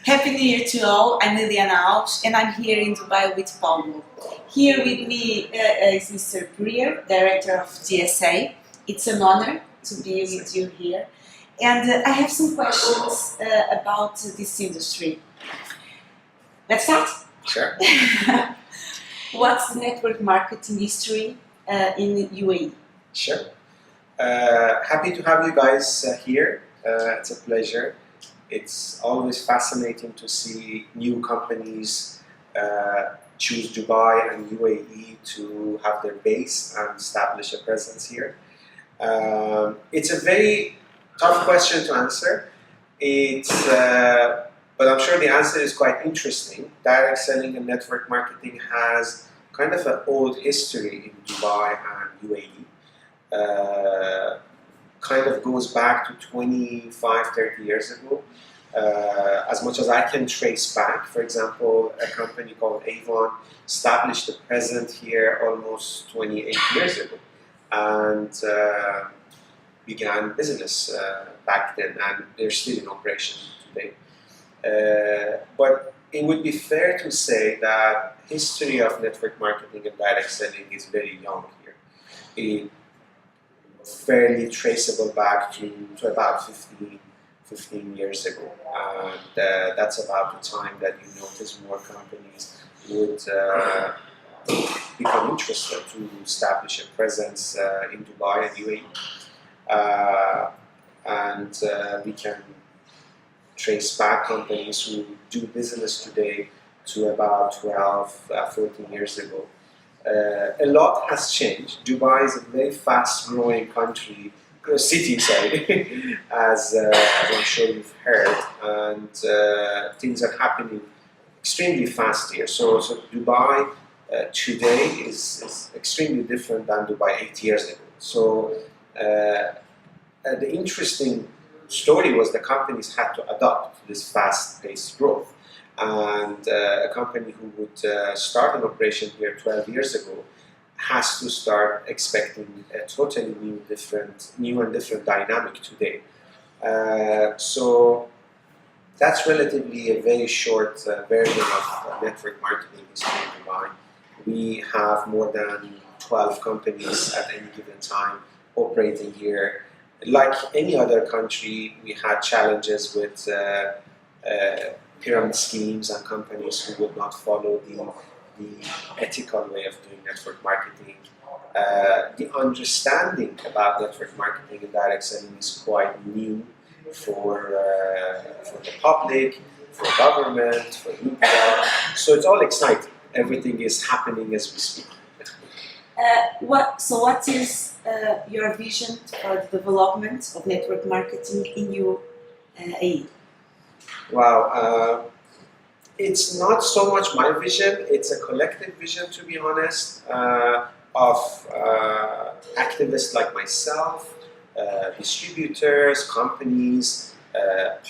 Happy New Year to all. I'm Liliana Alves and I'm here in Dubai with Paulo. Here with me is Mr. Poorya, Director of DSA. It's an honor to be with you here. And I have some questions about this industry. Let's start? Sure. What's the network marketing history in UAE? Sure. Happy to have you guys here. It's a pleasure. It's always fascinating to see new companies choose Dubai and UAE to have their base and establish a presence here. It's a very tough question to answer. But I'm sure the answer is quite interesting. Direct selling and network marketing has kind of an old history in Dubai and UAE. Kind of goes back to 25, 30 years ago. As much as I can trace back, for example, a company called Avon established a presence here almost 28 years ago and began business back then, and they're still in operation today. But it would be fair to say that history of network marketing and direct selling is very young here. Fairly traceable back to about 15 years ago, and that's about the time that you notice more companies would become interested to establish a presence in Dubai and UAE. We can trace back companies who do business today to about 12, 14 years ago. A lot has changed. Dubai is a very fast-growing city, as I'm sure you've heard, and things are happening extremely fast here. So Dubai today is extremely different than Dubai 8 years ago. So the interesting story was the companies had to adopt this fast-paced growth. And a company who would start an operation here 12 years ago has to start expecting a totally new and different dynamic today. So that's relatively a very short version of network marketing history in Dubai. We have more than 12 companies at any given time operating here. Like any other country, we had challenges with pyramid schemes and companies who would not follow the ethical way of doing network marketing. The understanding about network marketing and direct selling is quite new for the public, for government, for media. So it's all exciting. Everything is happening as we speak. What is your vision for the development of network marketing in UAE? Wow, it's not so much my vision, it's a collective vision, to be honest, of activists like myself, distributors, companies,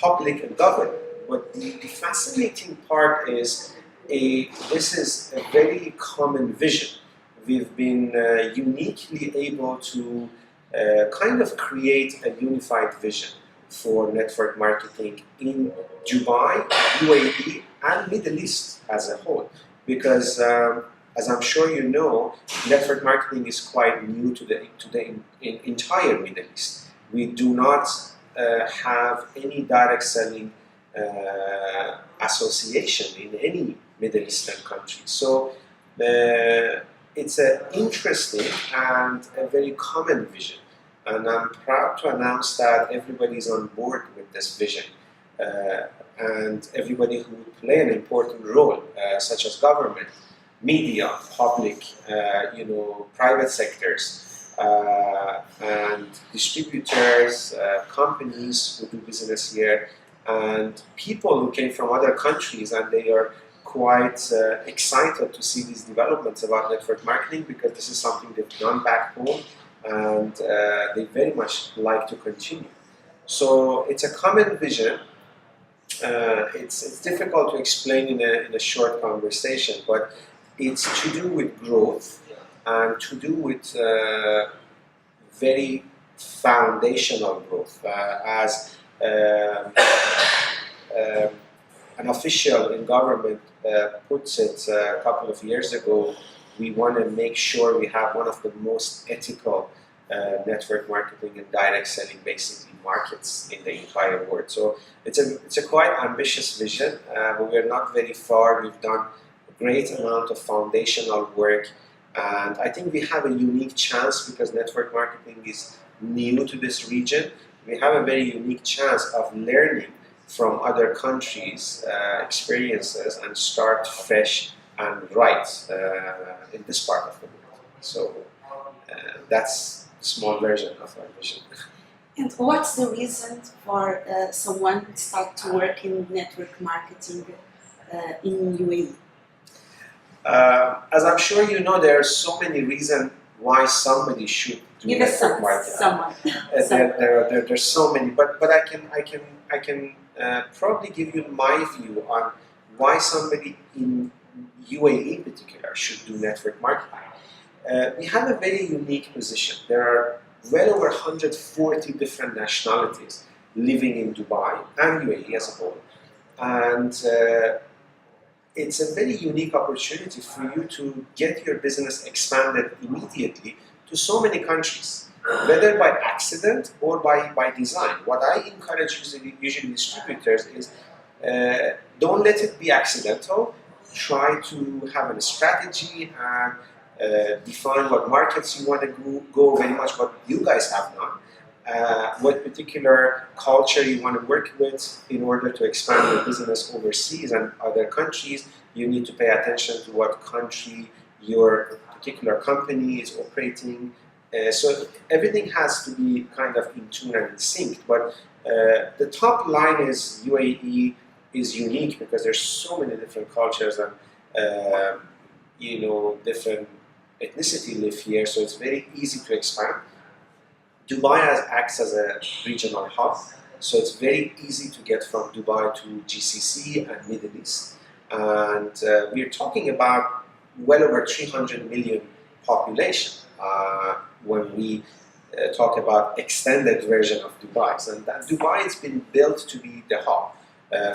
public and government. But the fascinating part is this is a very common vision. We've been uniquely able to kind of create a unified vision for network marketing in Dubai, UAE, and Middle East as a whole. Because, as I'm sure you know, network marketing is quite new to the entire Middle East. We do not have any direct selling association in any Middle Eastern country. So it's an interesting and a very common vision. And I'm proud to announce that everybody is on board with this vision, and everybody who would play an important role, such as government, media, public, private sectors, and distributors, companies who do business here, and people who came from other countries, and they are quite excited to see these developments about network marketing because this is something they've done back home. And they very much like to continue. So it's a common vision. It's difficult to explain in a short conversation, but it's to do with growth and to do with very foundational growth. As an official in government puts it a couple of years ago, we want to make sure we have one of the most ethical network marketing and direct selling basically markets in the entire world. So it's a quite ambitious vision, but we're not very far. We've done a great amount of foundational work, and I think we have a unique chance because network marketing is new to this region. We have a very unique chance of learning from other countries' experiences and start fresh and right in this part of the world. So that's a small version of our vision. And what's the reason for someone to start to work in network marketing in UAE? As I'm sure you know, there are so many reasons why somebody should do Give us network marketing. someone. There's so many, but I can probably give you my view on why somebody in UAE in particular should do network marketing. We have a very unique position. There are well over 140 different nationalities living in Dubai and UAE as a whole, and it's a very unique opportunity for you to get your business expanded immediately to so many countries, whether by accident or by design. What I encourage usually distributors is don't let it be accidental. Try to have a strategy and define what markets you want to go very much what you guys have done. What particular culture you want to work with in order to expand your business overseas and other countries. You need to pay attention to what country your particular company is operating. So everything has to be kind of in tune and in sync. But the top line is UAE is unique because there's so many different cultures and different ethnicity live here. So it's very easy to expand. Dubai acts as a regional hub, so it's very easy to get from Dubai to GCC and Middle East. And we're talking about well over 300 million population when we talk about extended version of Dubai. And that Dubai has been built to be the hub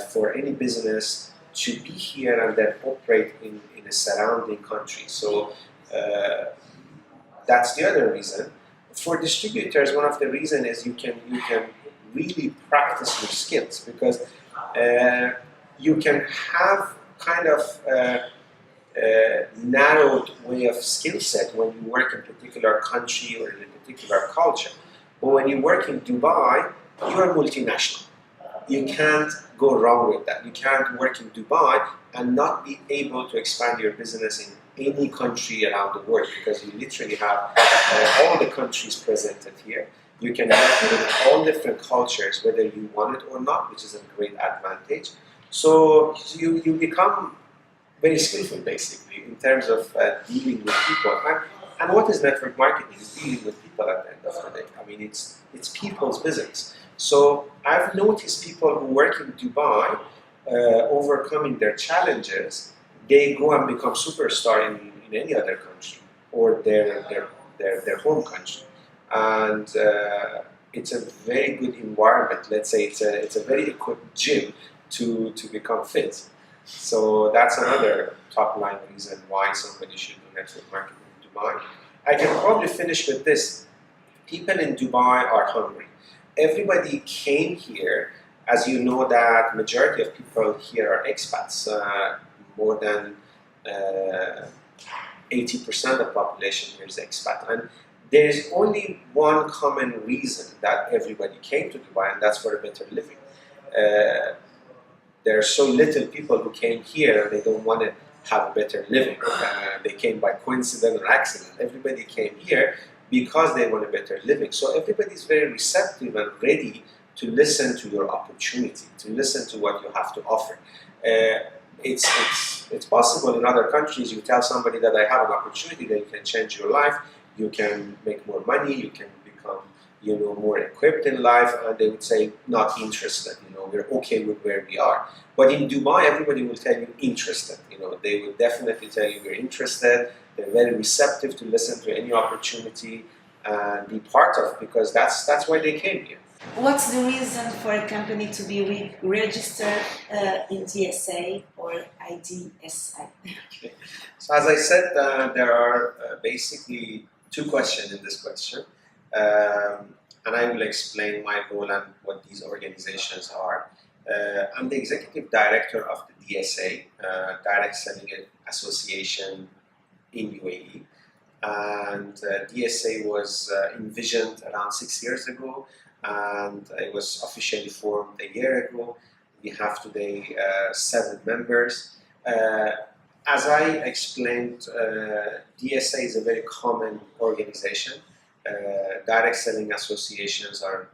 for any business to be here and then operate in a surrounding country. So that's the other reason. For distributors, one of the reasons is you can really practice your skills because you can have kind of narrowed way of skill set when you work in a particular country or in a particular culture. But when you work in Dubai, you're multinational. You can't go wrong with that. You can't work in Dubai and not be able to expand your business in any country around the world because you literally have all the countries presented here. You can work with all different cultures, whether you want it or not, which is a great advantage. So you become very skillful, basically, in terms of dealing with people. And what is network marketing? It's dealing with people at the end of the day. I mean, it's people's business. So I've noticed people who work in Dubai overcoming their challenges. They go and become superstar in any other country or their home country, and it's a very good environment. Let's say it's a very equipped gym to become fit. So that's another top line reason why somebody should do network marketing in Dubai. I can probably finish with this. People in Dubai are hungry. Everybody came here, as you know that majority of people here are expats. More than 80% of the population here is expat. And there is only one common reason that everybody came to Dubai, and that's for a better living. There are so little people who came here, they don't want to have a better living. They came by coincidence or accident. Everybody came here because they want a better living. So everybody is very receptive and ready to listen to your opportunity, to listen to what you have to offer. It's possible in other countries. You tell somebody that I have an opportunity that you can change your life, you can make more money, you can become more equipped in life, and they would say not interested. We're okay with where we are. But in Dubai, everybody will tell you interested. They will definitely tell you we're interested. They're very receptive to listen to any opportunity and be part of, because that's why they came here. What's the reason for a company to be registered in DSA or IDSA? Okay. So as I said, there are basically two questions in this question, and I will explain my role and what these organizations are. I'm the executive director of the DSA, Direct Selling Association in UAE, and DSA was envisioned around 6 years ago, and it was officially formed a year ago. We have today 7 members. As I explained, DSA is a very common organization. Direct selling associations are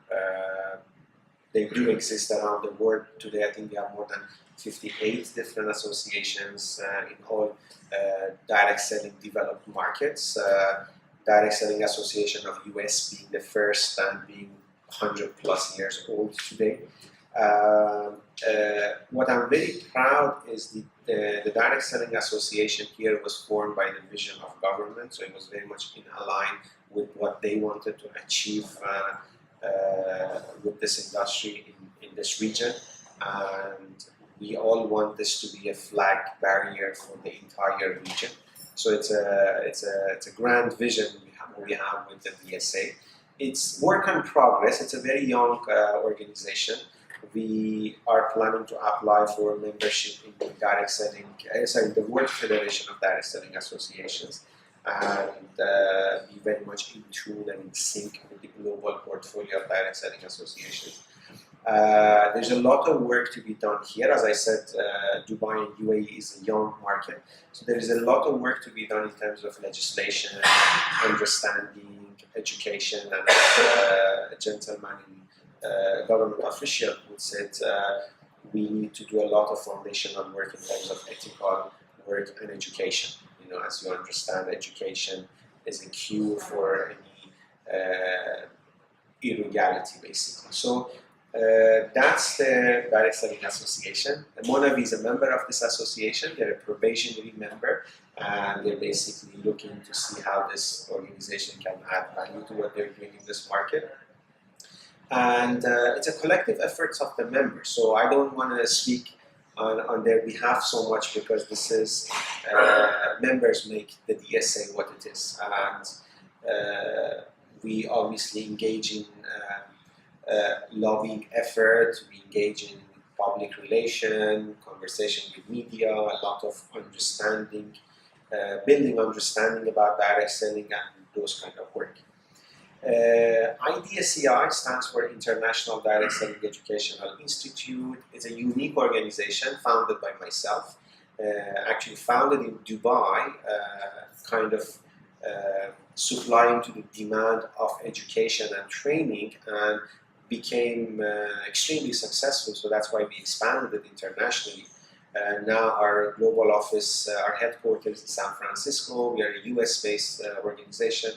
they do exist around the world today. I think we have more than 58 different associations in all direct selling developed markets. Direct Selling Association of US being the first and being 100 plus years old today. What I'm very proud is the Direct Selling Association here was formed by the vision of government, so it was very much in line with what they wanted to achieve with this industry in this region, and we all want this to be a flag barrier for the entire region. So it's a grand vision we have with the DSA. It's work in progress. It's a very young organization. We are planning to apply for membership in the Direct Selling, the World Federation of Direct Selling Associations, and be very much in tune and in sync with the global portfolio of Direct Selling Associations. There's a lot of work to be done here. As I said, Dubai and UAE is a young market, so there is a lot of work to be done in terms of legislation, understanding, education, and a gentleman in government official who said we need to do a lot of foundational work in terms of ethical work and education. You know, as you understand, education is a cure for any illegality, basically. So that's the Direct Selling Association. Monavi is a member of this association. They're a probationary member, and they're basically looking to see how this organization can add value to what they're doing in this market. And it's a collective effort of the members. So I don't want to speak on their behalf so much, because this is members make the DSA what it is, and we obviously engage in lobbying effort, we engage in public relation, conversation with media, a lot of understanding, building understanding about direct selling and those kind of work. IDSEI stands for International Direct Selling Educational Institute. It's a unique organization founded by myself, actually founded in Dubai, kind of supplying to the demand of education and training, and became extremely successful, so that's why we expanded it internationally. Now our global office, our headquarters is in San Francisco. We are a US-based organization,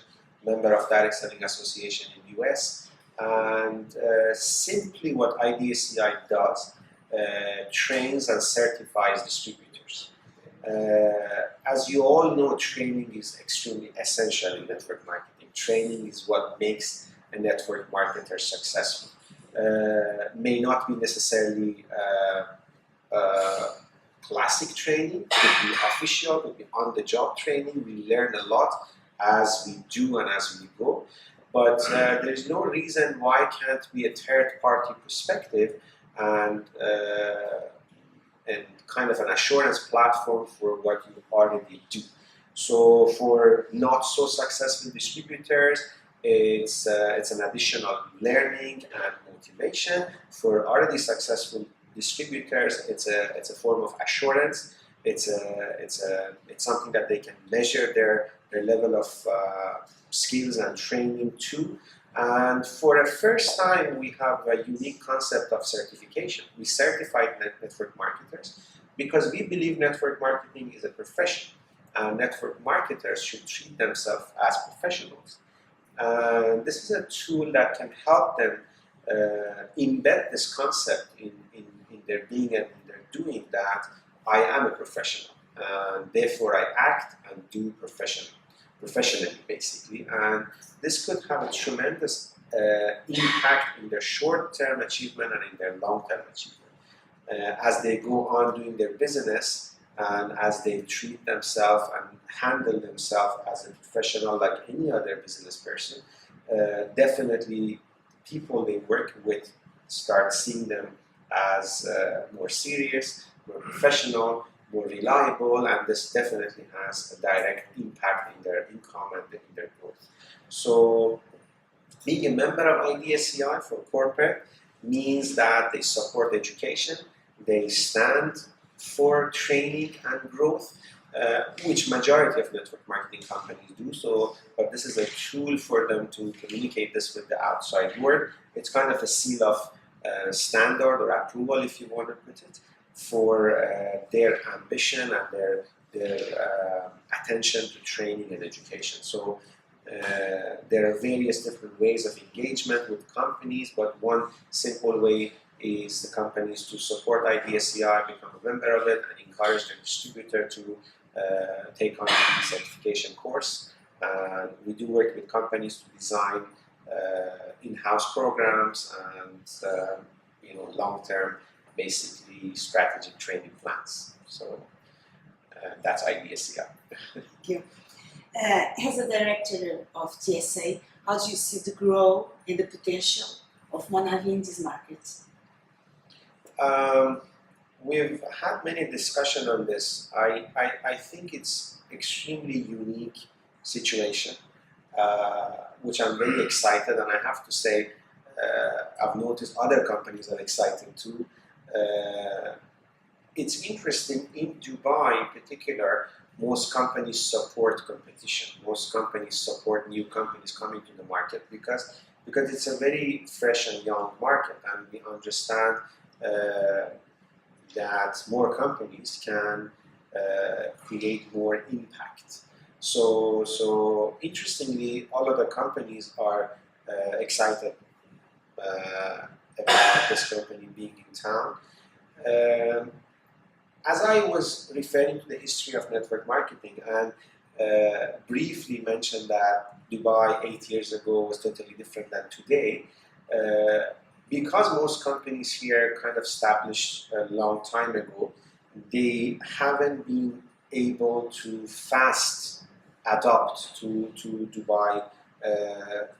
member of Direct Selling Association in US, and simply what IDSEI does, trains and certifies distributors. As you all know, training is extremely essential in network marketing. Training is what makes a network marketer successful. May not be necessarily classic training, could be official, could be on-the-job training. We learn a lot as we do and as we go, but there's no reason why can't be a third-party perspective and kind of an assurance platform for what you already do. So for not so successful distributors, it's an additional learning and motivation. For already successful distributors, it's a form of assurance. It's something that they can measure their level of skills and training to. And for the first time, we have a unique concept of certification. We certified network marketers because we believe network marketing is a profession, and network marketers should treat themselves as professionals. And this is a tool that can help them embed this concept in their being and in their doing, that I am a professional, and therefore I act and do professionally, basically. And this could have a tremendous impact in their short-term achievement and in their long-term achievement. As they go on doing their business and as they treat themselves and handle themselves as a professional like any other business person, definitely people they work with start seeing them as more serious, more professional, more reliable, and this definitely has a direct impact in their income and in their growth. So being a member of IDSEI for corporate means that they support education, they stand for training and growth, which majority of network marketing companies do so, but this is a tool for them to communicate this with the outside world. It's kind of a seal of standard or approval, if you want to put it, for their ambition and their attention to training and education. So there are various different ways of engagement with companies, but one simple way is the companies to support IDSEI, become a member of it, and encourage their distributor to take on the certification course. And we do work with companies to design in-house programs and long-term, basically strategic training plans. So that's IDSEI. Thank you. As a director of DSA, how do you see the growth and the potential of Monavi in this market? We've had many discussions on this. I think it's extremely unique situation, which I'm very excited, and I have to say I've noticed other companies are excited too. It's interesting, in Dubai in particular, most companies support competition. Most companies support new companies coming to the market because it's a very fresh and young market, and we understand that more companies can create more impact. So interestingly, all of the companies are excited about this company being in town. As I was referring to the history of network marketing and briefly mentioned that Dubai 8 years ago was totally different than today, because most companies here kind of established a long time ago, they haven't been able to fast adapt to Dubai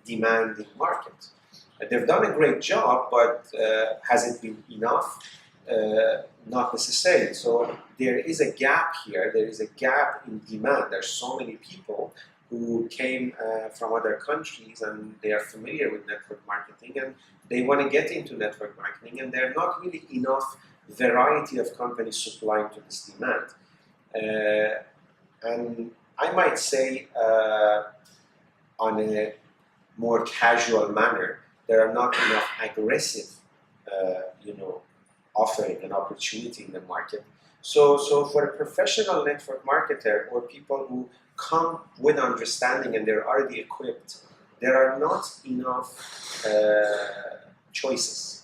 demanding market. They've done a great job, but has it been enough? Not necessarily. So there is a gap here. There is a gap in demand. There's so many people who came from other countries and they are familiar with network marketing and they want to get into network marketing, and there are not really enough variety of companies supplying to this demand. And I might say on a more casual manner, there are not enough aggressive offering an opportunity in the market. So for a professional network marketer or people who come with understanding and they're already equipped, there are not enough choices.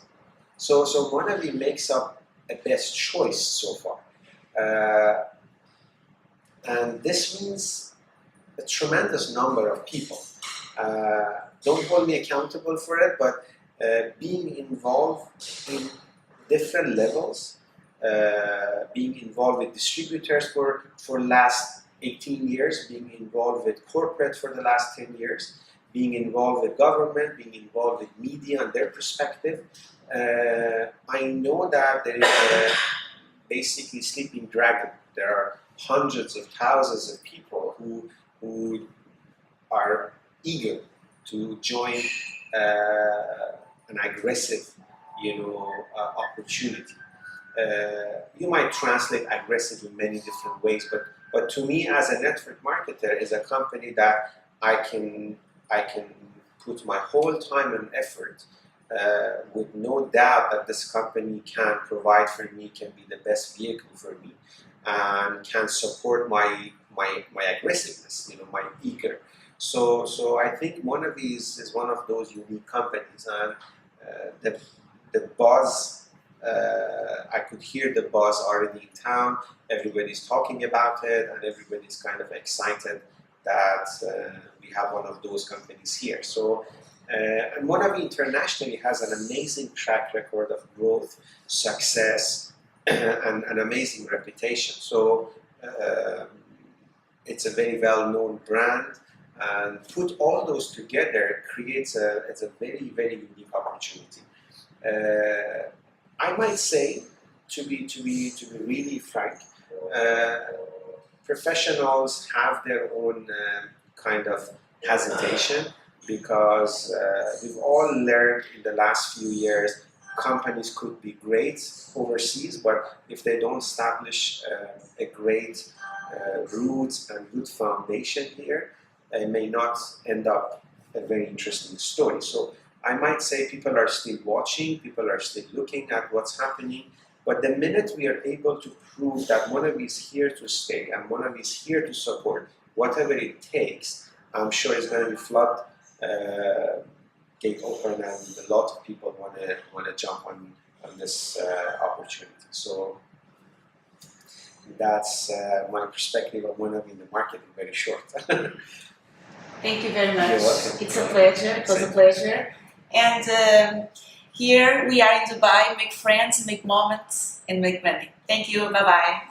So Monavi makes up a best choice so far. And this means a tremendous number of people. Don't hold me accountable for it, but being involved in different levels, being involved with distributors for last 18 years, being involved with corporate for the last 10 years, being involved with government, being involved with media and their perspective. I know that there is a basically sleeping dragon. There are hundreds of thousands of people who are eager to join an aggressive opportunity. You might translate aggressive in many different ways, but to me as a network marketer is a company that I can put my whole time and effort with no doubt that this company can provide for me, can be the best vehicle for me, and can support my aggressiveness, my eager. So I think Monavi is one of those unique companies, and the buzz, I could hear the buzz already in town. Everybody's talking about it, and everybody's kind of excited that we have one of those companies here. So And Monavie internationally has an amazing track record of growth, success, and an amazing reputation. So it's a very well-known brand, and put all those together creates it's a very, very unique opportunity. I might say, to be really frank, professionals have their own kind of hesitation, because we've all learned in the last few years companies could be great overseas, but if they don't establish a great roots and good foundation here, it may not end up a very interesting story. So I might say people are still watching, people are still looking at what's happening, but the minute we are able to prove that Monavie is here to stay and Monavie is here to support whatever it takes, I'm sure it's going to be flood gate open, and a lot of people want to jump on this opportunity. So that's my perspective of Monavie in the market in very short. Thank you very much. You're welcome. It's a pleasure. It was a pleasure. And here we are in Dubai. Make friends, make moments, and make money. Thank you. Bye bye.